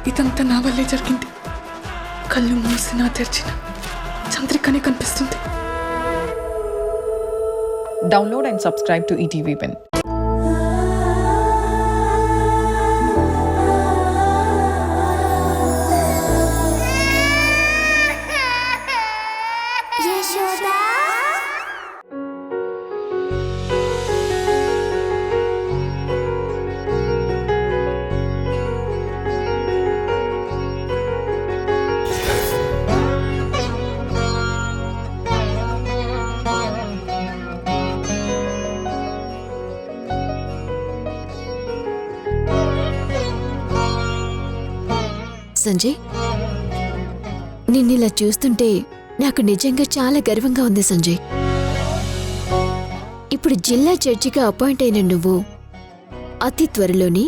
ఇదంతా నా వల్లే జరిగింది. కళ్ళు మూసినా తెరిచిన చంద్రికనే కనిపిస్తుంది. Download and subscribe to ETV Win. Sanjay, నిన్నిలా చూస్తుంటే నాకు నిజంగా చాలా గర్వంగా ఉంది సంజయ్. ఇప్పుడు జిల్లా జడ్జిగా అపాయింట్ అయిన నువ్వు అతి త్వరలోని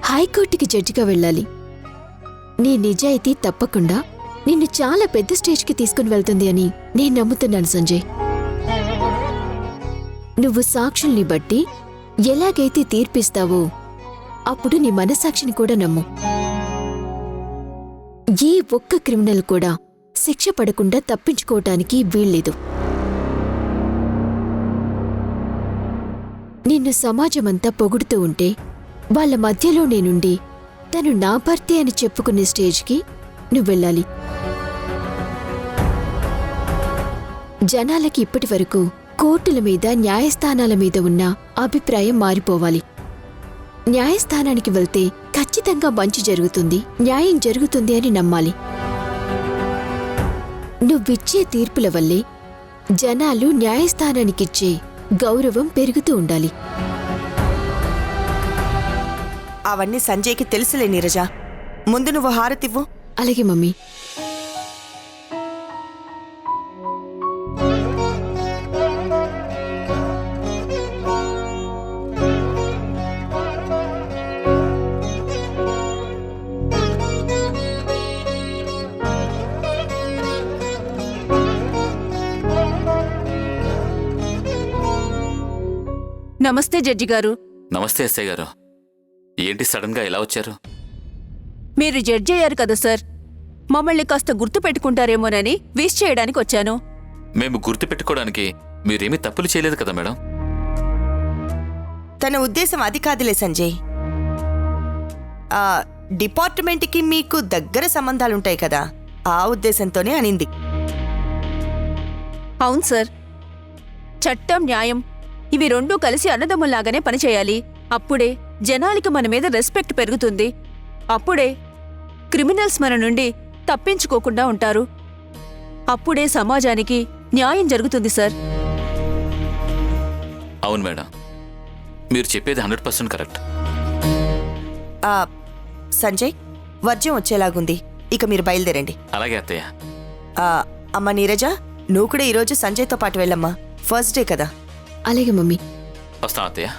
హైకోర్టుకి జడ్జిగా వెళ్ళాలి. నీ నిజాయితీ తప్పకుండా నిన్ను చాలా పెద్ద స్టేజ్కి తీసుకుని వెళ్తుంది అని నేను నమ్ముతున్నాను సంజయ్. నువ్వు సాక్షుల్ని బట్టి ఎలాగైతే తీర్పిస్తావో అప్పుడు నీ మనస్సాక్షిని కూడా నమ్ము. ఏ ఒక్క క్రిమినల్ కూడా శిక్ష పడకుండా తప్పించుకోవటానికి వీల్లేదు. నిన్ను సమాజమంతా పొగుడుతూ ఉంటే వాళ్ళ మధ్యలో నేనుండి తను నా భర్తే అని చెప్పుకునే స్టేజ్కి నువ్వెళ్ళాలి. జనాలకి ఇప్పటి వరకు కోర్టుల మీద న్యాయస్థానాల మీద ఉన్న అభిప్రాయం మారిపోవాలి. న్యాయస్థానానికి వెళ్తే ఖచ్చితంగా మంచి జరుగుతుంది, న్యాయం జరుగుతుంది అని నమ్మాలి. నువ్విచ్చే తీర్పుల వల్లే జనాలు న్యాయస్థానానికిచ్చే గౌరవం పెరుగుతూ ఉండాలి. అవన్నీ సంజయ్కి తెలుసులే నీరజ. ముందు నువ్వు హారతివ్వు. అలాగే మమ్మీ. నమస్తే జడ్జి గారు. నమస్తే ఎస్ఐ గారు. ఏంటి సడన్ గా ఎలా వచ్చారు? మీరు జడ్జి అయ్యారు కదా సార్, మమ్మల్ని కాస్త గుర్తు పెట్టుకుంటారేమోనని విష్ చేయడానికి వచ్చాను. మేము గుర్తు పెట్టుకోవడానికి మీరేమీ తప్పులు చేయలేదు కదా మేడం. తన ఉద్దేశం అది కాదులే సంజయ్. డిపార్ట్మెంట్కి మీకు దగ్గర సంబంధాలుంటాయి కదా, ఆ ఉద్దేశంతోనే అనింది. అవును సార్, చట్టం న్యాయం ఇవి రెండూ కలిసి అన్నదమ్ముల్లాగానే పనిచేయాలి. అప్పుడే జనాలకి మన మీద రెస్పెక్ట్ పెరుగుతుంది. అప్పుడే క్రిమినల్స్ మన నుండి తప్పించుకోకుండా ఉంటారు. అప్పుడే సమాజానికి న్యాయం జరుగుతుంది సార్. అవును మేడం, మీరు చెప్పేది 100% కరెక్ట్. సంజయ్, వర్జ్యం వచ్చేలాగుంది, ఇక మీరు బయలుదేరండి. అలాగే అత్తయ్య. అమ్మ నీరజ, నువ్వు కూడా ఈరోజు సంజయ్తో పాటు వెళ్ళమ్మా, ఫస్ట్ డే కదా. అలాగే మమ్మీ. వస్తాం అత్తయ్య.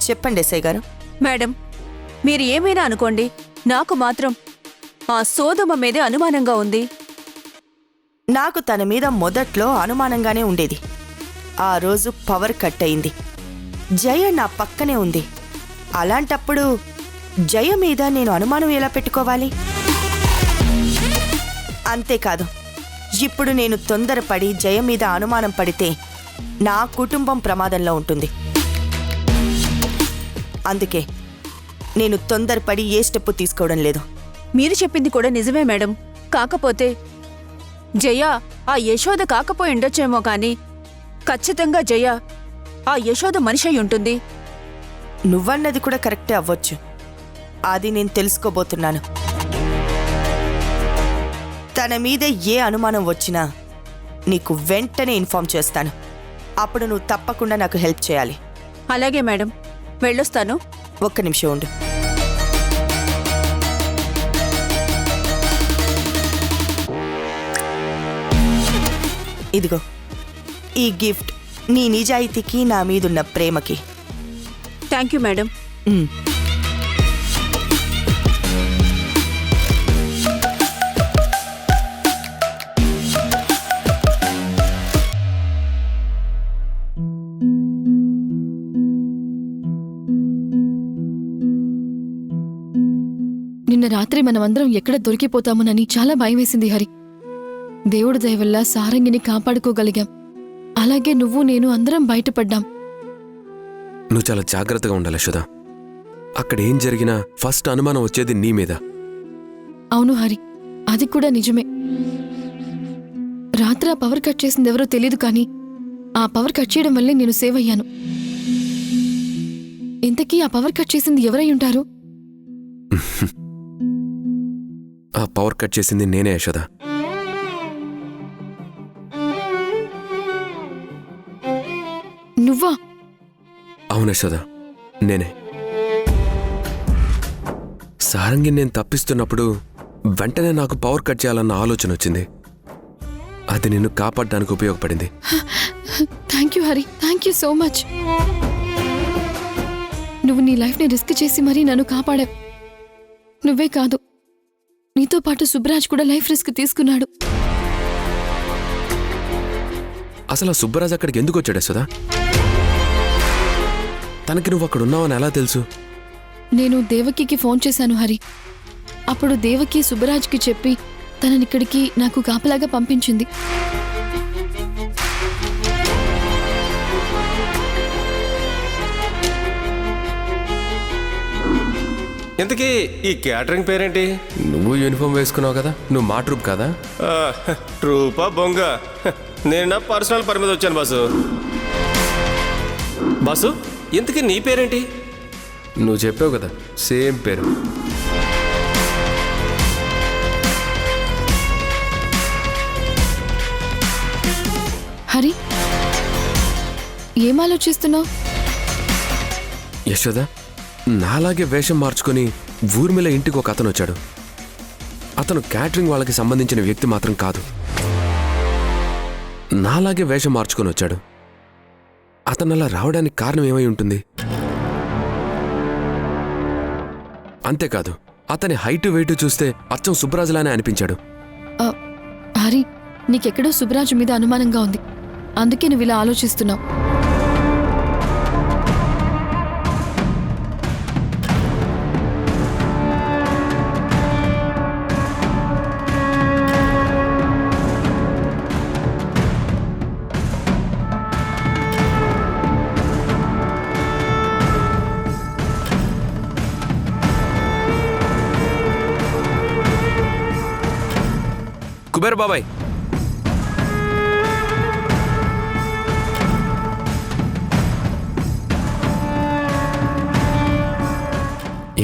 చెప్పండి ఎస్ఐ గారు. మేడం, మీరు ఏమైనా అనుకోండి, నాకు మాత్రం ఆ సోదమ్మ మీదే అనుమానంగా ఉంది. నాకు తన మీద మొదట్లో అనుమానంగానే ఉండేది. ఆ రోజు పవర్ కట్ అయింది. జయ నా పక్కనే ఉంది. అలాంటప్పుడు జయ మీద నేను అనుమానం ఎలా పెట్టుకోవాలి? అంతేకాదు, ఇప్పుడు నేను తొందరపడి జయ మీద అనుమానం పడితే నా కుటుంబం ప్రమాదంలో ఉంటుంది. అందుకే నేను తొందరపడి ఏ స్టెప్పు తీసుకోవడం లేదు. మీరు చెప్పింది కూడా నిజమే మేడం. కాకపోతే జయ ఆ యశోద కాకపోయి ఉండొచ్చేమో కానీ ఖచ్చితంగా జయ ఆ యశోద మనిషి అయి ఉంటుంది. నువ్వన్నది కూడా కరెక్టే అవ్వచ్చు. అది నేను తెలుసుకోబోతున్నాను. తన మీద ఏ అనుమానం వచ్చినా నీకు వెంటనే ఇన్ఫార్మ్ చేస్తాను. అప్పుడు నువ్వు తప్పకుండా నాకు హెల్ప్ చేయాలి. అలాగే మేడం, వెళ్ళొస్తాను. ఒక్క నిమిషం ఉండు. ఇదిగో ఈ గిఫ్ట్ నీ నిజాయితీకి నా మీదున్న ప్రేమకి. Thank you madam. నిన్న రాత్రి మనమందరం ఎక్కడ దొరికిపోతామోనని చాలా భయమేసింది హరి. దేవుడి దయ వల్ల సారంగిని కాపాడుకోగలిగాం. అలాగే నువ్వు నేను అందరం బయటపడ్డాం. నువ్వు చాలా జాగ్రత్తగా ఉండాలి యశోద. అక్కడ ఏం జరిగినా ఫస్ట్ అనుమానం వచ్చేది నీ మీద. అవును హరి, అది కూడా నిజమే. రాత్రి ఆ పవర్ కట్ చేసింది ఎవరో తెలీదు, కానీ ఆ పవర్ కట్ చేయడం వల్లే నేను సేవ్ అయ్యాను. ఇంతకీ ఆ పవర్ కట్ చేసింది ఎవరై ఉంటారు? ఆ పవర్ కట్ చేసింది నేనే యశోద. నువ్వా? అవును యశోద, నేనే. సారంగి నేను తప్పిస్తున్నప్పుడు వెంటనే నాకు పవర్ కట్ చేయాలన్న ఆలోచన వచ్చింది. అది నిన్ను కాపాడడానికి ఉపయోగపడింది. Thank you Hari, thank you so much. నువ్వు నీ లైఫ్ని రిస్క్ చేసి మరీ నన్ను కాపాడావు. నువ్వే కాదు, నీతో పాటు సుబ్బరాజ్ కూడా లైఫ్ రిస్క్ తీసుకున్నాడు. అసలు ఆ సుబ్బరాజ్ అక్కడికి ఎందుకు వచ్చాడు యశోద? తనకి నువ్వు అక్కడ ఉన్నావని ఎలా తెలుసు? నేను దేవకికి ఫోన్ చేశాను హరి. అప్పుడు దేవకి సుబ్బరాజ్కి చెప్పి తననిక్కడికి నాకు కాపలాగా పంపించింది. ఇంతకీ ఈ క్యాటరింగ్ పేరేంటి? నువ్వు యూనిఫామ్ వేసుకున్నావు కదా, నువ్వు మా ట్రూప్ కదా? ట్రూపా బొంగ? నేను నా పర్సనల్ పని మీద వచ్చాను బాసు. బాసు, ఇంతకీ నీ పేరేంటి? నువ్వు చెప్పావు కదా, సేమ్ పేరు. హరి, ఏం ఆలోచిస్తున్నావు? యశోద, నాలాగే వేషం మార్చుకొని ఊర్మిళ ఇంటికి ఒక అతను వచ్చాడు. అతను క్యాటరింగ్ వాళ్ళకి సంబంధించిన వ్యక్తి మాత్రం కాదు. నాలాగే వేషం మార్చుకొని వచ్చాడు. అతను అలా రావడానికి కారణం ఏమై ఉంటుంది? అంతేకాదు, అతని హైట్ వెయిట్ చూస్తే అచ్చం సుబ్బరాజులానే అనిపించాడు. హరి, నీకెక్కడో సుబ్బరాజు మీద అనుమానంగా ఉంది, అందుకే నువ్వు ఇలా ఆలోచిస్తున్నావు. కుబేర్ బాబాయ్,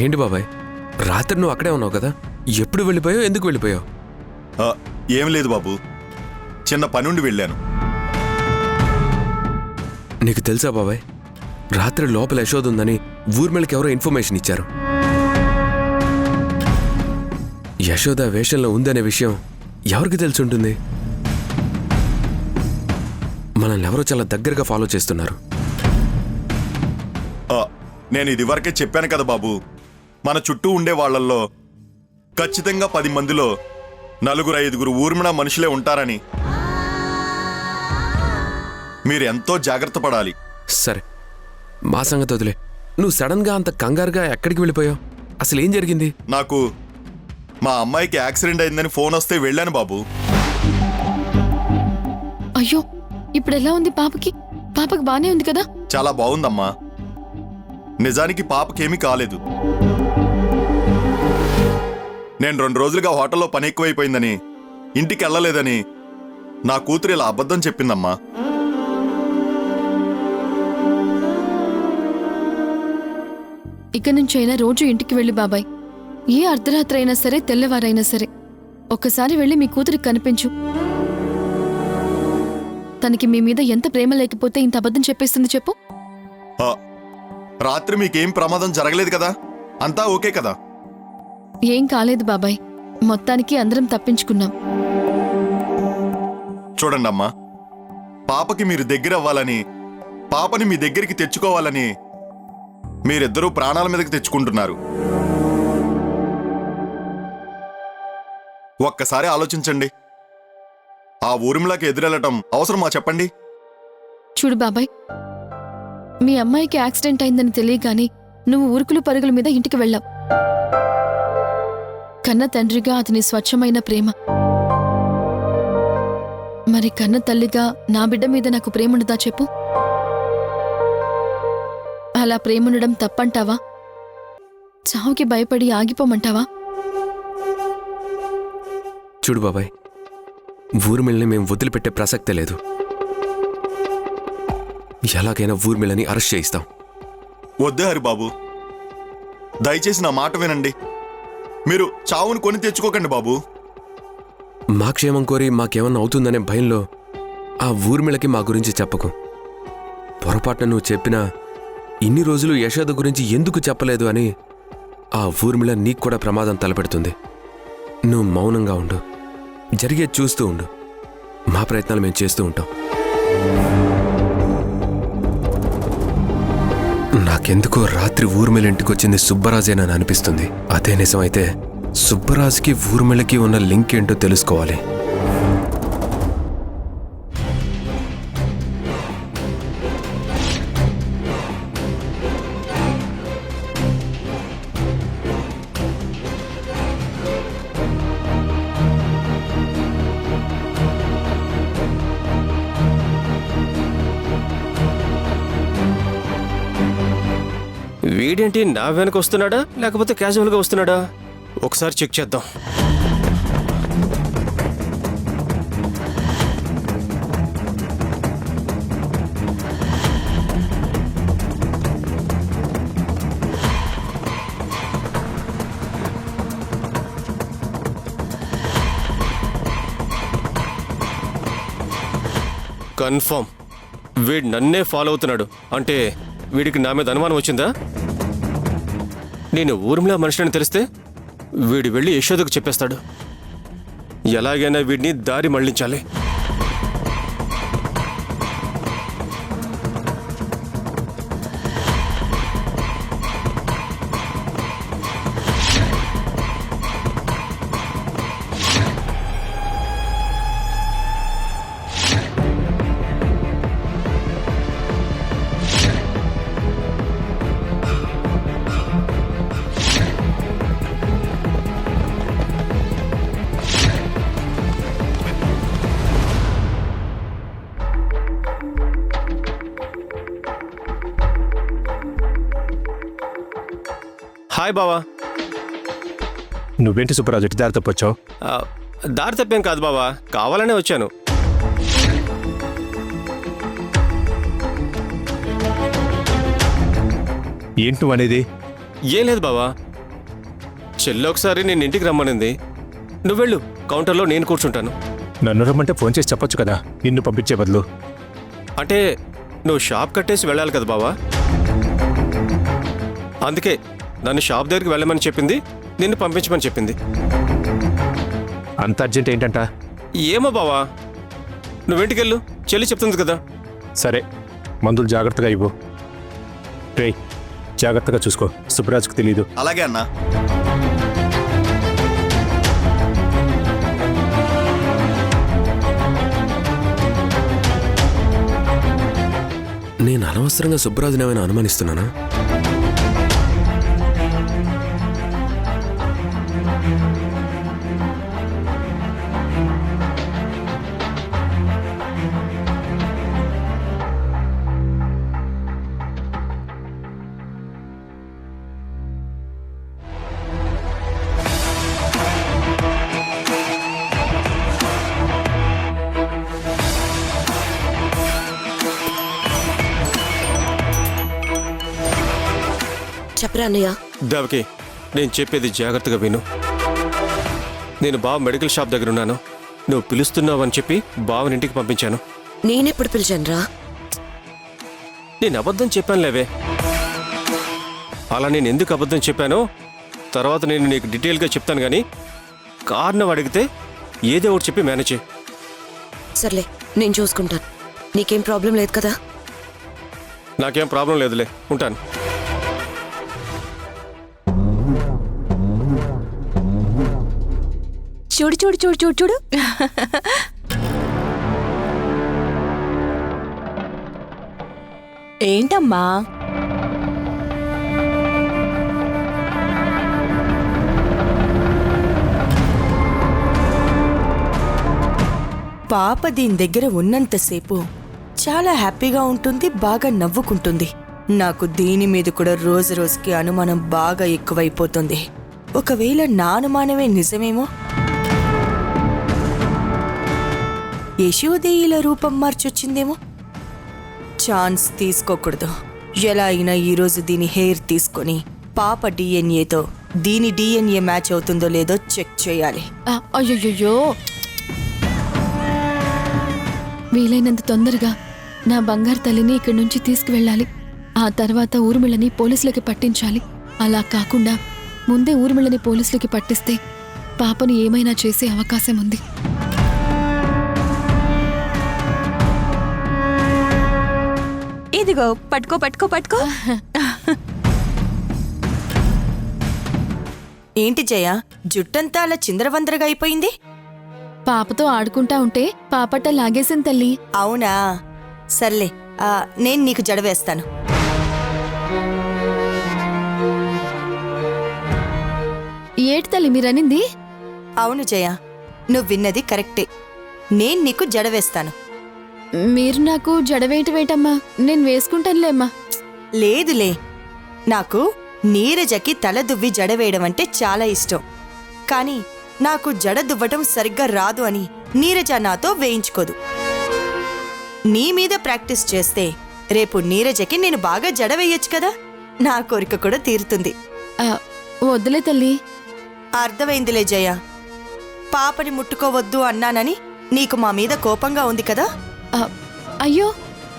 ఏంటి బాబాయ్, రాత్రి నువ్వు అక్కడే ఉన్నావు కదా, ఎప్పుడు వెళ్ళిపోయావు, ఎందుకు వెళ్ళిపోయావు? ఏం లేదు బాబు, చిన్న పనుండి వెళ్ళాను. నీకు తెలుసా బాబాయ్, రాత్రి లోపల యశోద ఉందని ఊర్మిళకి ఎవరో ఇన్ఫర్మేషన్ ఇచ్చారు. యశోద వేషంలో ఉందనే విషయం ఎవరికి తెలుసుంటుంది? మనల్ని ఎవరో చాలా దగ్గరగా ఫాలో చేస్తున్నారు. నేను ఇదివరకే చెప్పాను కదా బాబు, మన చుట్టూ ఉండే వాళ్లల్లో ఖచ్చితంగా 10 మందిలో 4-5 ఊర్మిళ మనుషులే ఉంటారని. మీరు ఎంతో జాగ్రత్త పడాలి. సరే, మా సంగతి వదిలే. నువ్వు సడన్గా అంత కంగారుగా ఎక్కడికి వెళ్ళిపోయావు? అసలు ఏం జరిగింది? నాకు మా అమ్మాయికి యాక్సిడెంట్ అయిందని ఫోన్ వస్తే వెళ్ళాను బాబు. అయ్యో, ఇప్పుడు ఎలా ఉంది పాపకి? పాపకి బానే ఉంది కదా? చాలా బాగుందమ్మా. నిజానికి పాపకేమీ కాలేదు. నేను 2 రోజులుగా హోటల్లో పని ఎక్కువైపోయిందని ఇంటికి వెళ్ళలేదని నా కూతురు ఇలా అబద్ధం చెప్పిందమ్మా. ఇక నుంచైనా రోజు ఇంటికి వెళ్ళి బాబాయ్, ఏ అర్ధరాత్రి అయినా సరే తెల్లవారైనా సరే ఒక్కసారి వెళ్ళి మీ కూతురికి కనిపించు. తనకి మీ మీద ఎంత ప్రేమ లేకపోతే ఇంత అబద్ధం చెప్పేస్తుంది చెప్పు? రాత్రి మీకేం ప్రమాదం జరగలేదు కదా? అంతా ఓకే కదా? ఏం కాలేదు బాబాయ్, మొత్తానికి అందరం తప్పించుకున్నాం. చూడండమ్మా, పాపకి మీరు దగ్గర అవ్వాలని, పాపని మీ దగ్గరికి తెచ్చుకోవాలని మీరిద్దరూ ప్రాణాల మీదకి తెచ్చుకుంటున్నారు. ఒక్కసారి ఆలోచించండి. ఆ ఊర్మిళకి ఎదురెళ్ళటం అవసరమా చెప్పండి? చూడు బాబాయ్, మీ అమ్మాయికి యాక్సిడెంట్ అయిందని తెలియగాని నువ్వు ఉరుకులు పరుగుల మీద ఇంటికి వెళ్ళావు. కన్న తండ్రిగా అతని స్వచ్ఛమైన ప్రేమ. మరి కన్న తల్లిగా నా బిడ్డ మీద నాకు ప్రేమ ఉండదా చెప్పు? అలా ప్రేముండడం తప్పంటావా? చావుకి భయపడి ఆగిపోమంటావా? చూడు బాబాయ్, ఊర్మిళని మేము వదిలిపెట్టే ప్రసక్తే లేదు. ఎలాగైనా ఊర్మిళని అరెస్ట్ చేయిస్తాం. వద్దే హరిబాబు, దయచేసి నా మాట వినండి. మీరు చావును కొని తెచ్చుకోకండి బాబు. మా క్షేమం కోరి మాకేమన్నా అవుతుందనే భయంలో ఆ ఊర్మిళకి మా గురించి చెప్పకు. పొరపాటున నువ్వు చెప్పినా ఇన్ని రోజులు యశోద గురించి ఎందుకు చెప్పలేదు అని ఆ ఊర్మిళ నీకు కూడా ప్రమాదం తలపెడుతుంది. నువ్వు మౌనంగా ఉండు, జరిగేది చూస్తూ ఉండు. మా ప్రయత్నాలు మేము చేస్తూ ఉంటాం. నాకెందుకో రాత్రి ఊర్మిళ ఇంటికి వచ్చింది సుబ్బరాజేనని అనిపిస్తుంది. అదే నిజమైతే సుబ్బరాజుకి ఊర్మిళకి ఉన్న లింక్ ఏంటో తెలుసుకోవాలి. వీడేంటి నా వెనక వస్తున్నాడా లేకపోతే క్యాజువల్గా వస్తున్నాడా? ఒకసారి చెక్ చేద్దాం. కన్ఫర్మ్ వీడు నన్నే ఫాలో అవుతున్నాడు. అంటే వీడికి నా మీద అనుమానం వచ్చిందా? నేను ఊర్మిళ మనిషిని తెలిస్తే వీడు వెళ్ళి యశోదకు చెప్పేస్తాడు. ఎలాగైనా వీడిని దారి మళ్లించాలి. హాయ్ బావా. నువ్వేంటి సుబ్బరాజు దారి తప్పొచ్చావు? దారి తప్పేం కాదు బావా, కావాలనే వచ్చాను. ఏంటి నువ్వు అనేది? ఏం లేదు బావా, చెల్లి ఒకసారి నేను ఇంటికి రమ్మనింది. నువ్వు వెళ్ళు, కౌంటర్లో నేను కూర్చుంటాను. నన్ను రమ్మంటే ఫోన్ చేసి చెప్పొచ్చు కదా, నిన్ను పంపించే బదులు. అంటే నువ్వు షాప్ కట్టేసి వెళ్ళాలి కదా బావా, అందుకే నన్ను షాప్ దగ్గరికి వెళ్ళమని చెప్పింది, నిన్ను పంపించమని చెప్పింది. అంత అర్జెంట్ ఏంటంట? ఏమో బావా, నువ్వింటికెళ్ళు, చెల్లి చెప్తుంది కదా. సరే, మందులు జాగ్రత్తగా ఇవ్వు. రే, జాగ్రత్తగా చూసుకో, సుబ్బరాజుకు తెలీదు. అలాగే అన్నా. నేను అనవసరంగా సుబ్బరాజుని ఏమైనా అనుమానిస్తున్నానా? చెప్పరా అన్నయ్య. దేవకి, నేను చెప్పేది జాగ్రత్తగా విను. నేను బావ మెడికల్ షాప్ దగ్గర ఉన్నాను. నువ్వు పిలుస్తున్నావని చెప్పి బావని ఇంటికి పంపించాను. నేనెప్పుడు పిలిచానురా? నేను అబద్ధం చెప్పానులేవే. అలా నేను ఎందుకు అబద్ధం చెప్పానో తర్వాత నేను నీకు డీటెయిల్గా చెప్తాను, కానీ కారణం అడిగితే ఏదో ఒకటి చెప్పి మేనేజ్ చేయి. సర్లే, నేను చూసుకుంటాను. నీకేం ప్రాబ్లం లేదు కదా? నాకేం ప్రాబ్లం లేదులే, ఉంటాను. చూడు చూడు చూడు చూడు చూడు. ఏంటమ్మా? పాప దీని దగ్గర ఉన్నంతసేపు చాలా హ్యాపీగా ఉంటుంది, బాగా నవ్వుకుంటుంది. నాకు దీని మీద కూడా రోజు రోజుకి అనుమానం బాగా ఎక్కువైపోతుంది. ఒకవేళ నా అనుమానమే నిజమేమో. యశోదే ఇలా రూపం మార్చొచ్చిందేమో. ఛాన్స్ తీసుకోకూడదు. ఎలా అయినా ఈరోజు దీని హెయిర్ తీసుకొని పాప డిఎన్ఏతో దీని డిఎన్ఏ మ్యాచ్ అవుతుందో లేదో చెక్ చేయాలి. అయ్యయ్యో, వీలైనంత తొందరగా నా బంగారు తల్లిని ఇక్కడి నుంచి తీసుకువెళ్ళాలి. ఆ తర్వాత ఊర్మిళని పోలీసులకి పట్టించాలి. అలా కాకుండా ముందే ఊర్మిళని పోలీసులకి పట్టిస్తే పాపను ఏమైనా చేసే అవకాశం ఉంది. ఇదిగో పట్టుకో పట్టుకో పట్టుకో. ఏంటి జయ, జుట్టంతా అలా చిందరవందరగా అయిపోయింది? పాపతో ఆడుకుంటా ఉంటే పాపట్ట లాగేసింది తల్లి. అవునా, సర్లే. నేను నీకు జడ వేస్తాను. ఏటి తల్లి మీరనింది? అవును జయ, నువ్వు విన్నది కరెక్టే. నేను నీకు జడ వేస్తాను. మీరు నాకు జడవేయటమేటమ్మా, నేను వేసుకుంటానులేమ్మా. లేదులే, నాకు నీరజకి తల దువ్వి జడ వేయడం అంటే చాలా ఇష్టం. కానీ నాకు జడ దువ్వటం సరిగ్గా రాదు అని నీరజ నాతో వేయించుకోదు. నీ మీద ప్రాక్టీస్ చేస్తే రేపు నీరజకి నేను బాగా జడ వేయొచ్చు కదా. నా కోరిక కూడా తీరుతుంది. వద్దులే తల్లి. అర్థమైందిలే జయ, పాపని ముట్టుకోవద్దు అన్నానని నీకు మా మీద కోపంగా ఉంది కదా. అయ్యో,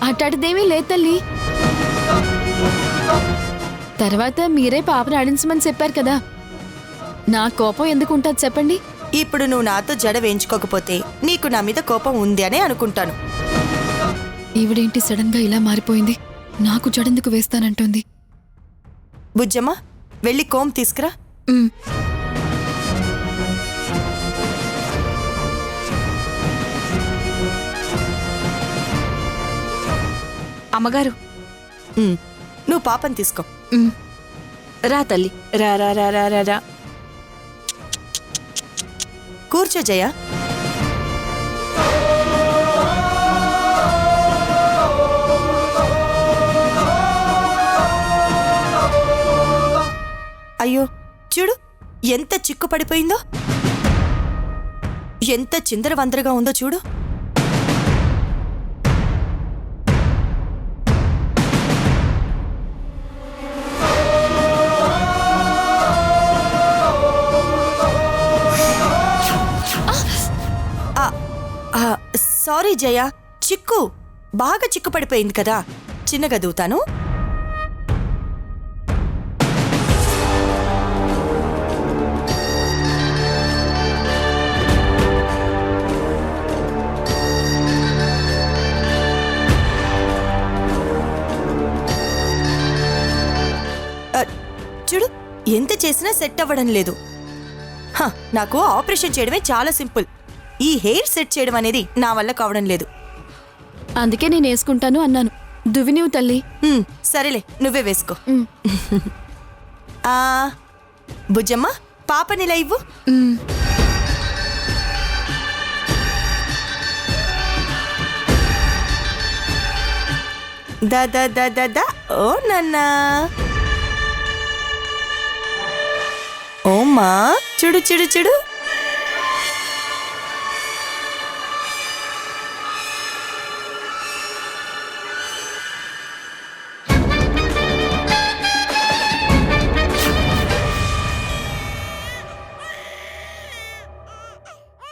అట్టాటిదేమీ లేదు తల్లి. తర్వాత మీరే పాపను ఆడించమని చెప్పారు కదా, నా కోపం ఎందుకు ఉంటుంది చెప్పండి. ఇప్పుడు నువ్వు నాతో జడ వేయించుకోకపోతే నీకు నా మీద కోపం ఉంది అనే అనుకుంటాను. ఈవిడేంటి సడన్ గా ఇలా మారిపోయింది? నాకు జడెందుకు వేస్తానంటుంది. బుజ్జమ్మ, వెళ్ళి కోమ్ తీసుకురా. అమ్మగారు, నువ్వు పాపని తీసుకో. రా తల్లి, రా రా రా రా రా రా. కూర్చో జయ. అయ్యో చూడు, ఎంత చిక్కు పడిపోయిందో, ఎంత చిందరవందరగా ఉందో చూడు. సారీ జయ, చిక్కు బాగా చిక్కు పడిపోయింది కదా. చిన్నగా దూతాను. చూడు, ఎంత చేసినా సెట్ అవ్వడం లేదు. నాకు ఆపరేషన్ చేయడమే చాలా సింపుల్. ఈ హెయిర్ సెట్ చేయడం అనేది నా వల్ల కావడం లేదు. అందుకే నేను వేసుకుంటాను అన్నాను. దువ్వి నీవు తల్లి. సరేలే, నువ్వే వేసుకో. బుజ్జమ్మ, పాపనిలా ఇవ్వు. దా ఓ నాన్నా. ఓమ్మా, చూడు చూడు చూడు.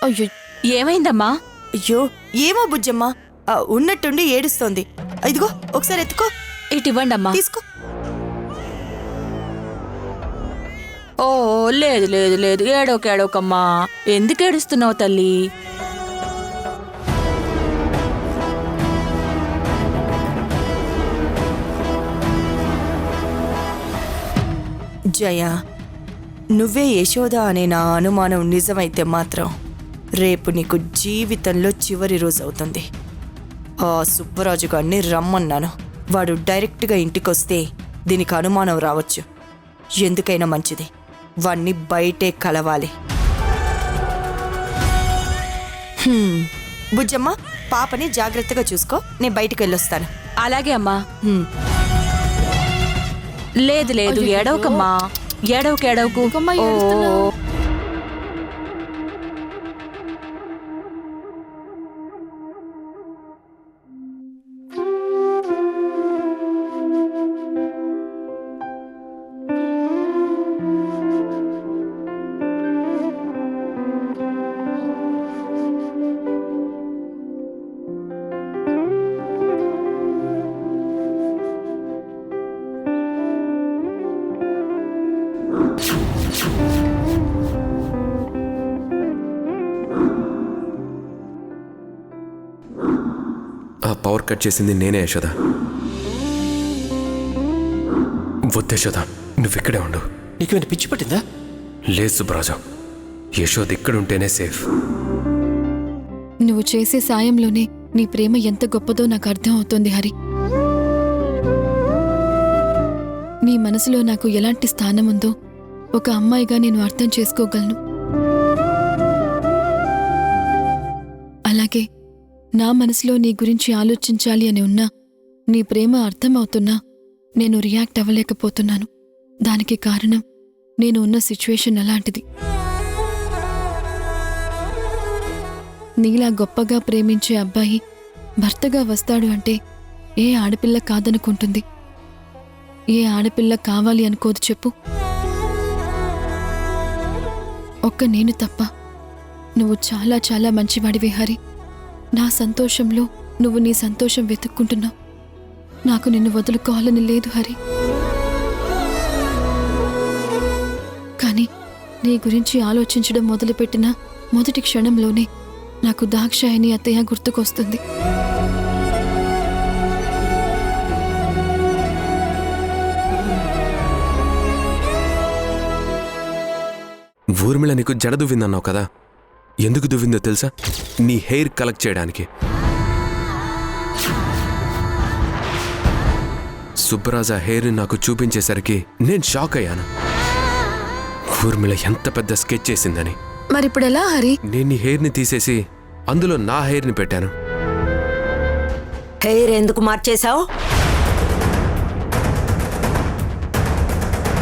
అయ్యో, ఏమైందమ్మా? అయ్యో ఏమో బుజ్జమ్మ, ఉన్నట్టుండి ఏడుస్తోంది. ఇదిగో ఒకసారి ఎత్తుకో. ఇటివ్వండమ్మా. తీసుకో. ఓ లేదు లేదు లేదు, ఏడోకేడోకమ్మా. ఎందుకు ఏడుస్తున్నావు తల్లి? జయ, నువ్వే యశోద అనే నా అనుమానం నిజమైతే మాత్రం రేపు నీకు జీవితంలో చివరి రోజు అవుతుంది. ఆ సుబ్బరాజు గారిని రమ్మన్నాను. వాడు డైరెక్ట్గా ఇంటికొస్తే దీనికి అనుమానం రావచ్చు. ఎందుకైనా మంచిది వాణ్ణి బయటే కలవాలి. బుజ్జమ్మ పాపని జాగ్రత్తగా చూసుకో, నేను బయటికి వెళ్ళొస్తాను. అలాగే అమ్మా. లేదు లేదు, ఏడవకమ్మా, ఏడవకు. ఎందుకమ్మా ఏడుస్తున్నావ్? ఆ పవర్ కట్ చేసింది నేనే యశోద. వద్దు యశోద, నువ్వు ఇక్కడే ఉండు. నీకేమైనా పిచ్చి పట్టిందా? లేదు సుబ్రాజు, యశోద ఇక్కడుంటేనే సేఫ్. నువ్వు చేసే సాయంలోనే నీ ప్రేమ ఎంత గొప్పదో నాకు అర్థం అవుతోంది హరి. నీ మనసులో నాకు ఎలాంటి స్థానం ఉందో ఒక అమ్మాయిగా నేను అర్థం చేసుకోగలను. అలాగే నా మనసులో నీ గురించి ఆలోచించాలి అని ఉన్నా, నీ ప్రేమ అర్థమవుతున్నా నేను రియాక్ట్ అవ్వలేకపోతున్నాను. దానికి కారణం నేను ఉన్న సిచ్యువేషన్ అలాంటిది. నీలా గొప్పగా ప్రేమించే అబ్బాయి భర్తగా వస్తాడు అంటే ఏ ఆడపిల్ల కాదనుకుంటుంది? ఏ ఆడపిల్ల కావాలి అనుకోదు చెప్పు? ఒక్క నేను తప్ప నువ్వు చాలా చాలా మంచివాడివి హరి. నా సంతోషంలో నువ్వు నీ సంతోషం వెతుక్కుంటున్నావు. నాకు నిన్ను వదులుకోవాలని లేదు హరి. కానీ నీ గురించి ఆలోచించడం మొదలుపెట్టిన మొదటి క్షణంలోనే నాకు దాక్షాయని అత్తయ్య గుర్తుకొస్తుంది. ఊర్మిళ నీకు జడ దువ్విందన్నావు కదా, ఎందుకు దువ్విందో తెలుసా? నీ హెయిర్ కలెక్ట్ చేయడానికి. సుబ్బరాజు ఆ హెయిర్ని నాకు చూపించేసరికి నేను షాక్ అయ్యాను. ఊర్మిళ ఎంత పెద్ద స్కెచ్ చేసిందని. మరిప్పుడు ఎలా హరి? నేను నీ హెయిర్ని తీసేసి అందులో నా హెయిర్ని పెట్టాను. హెయిర్ ఎందుకు మార్చేశావు?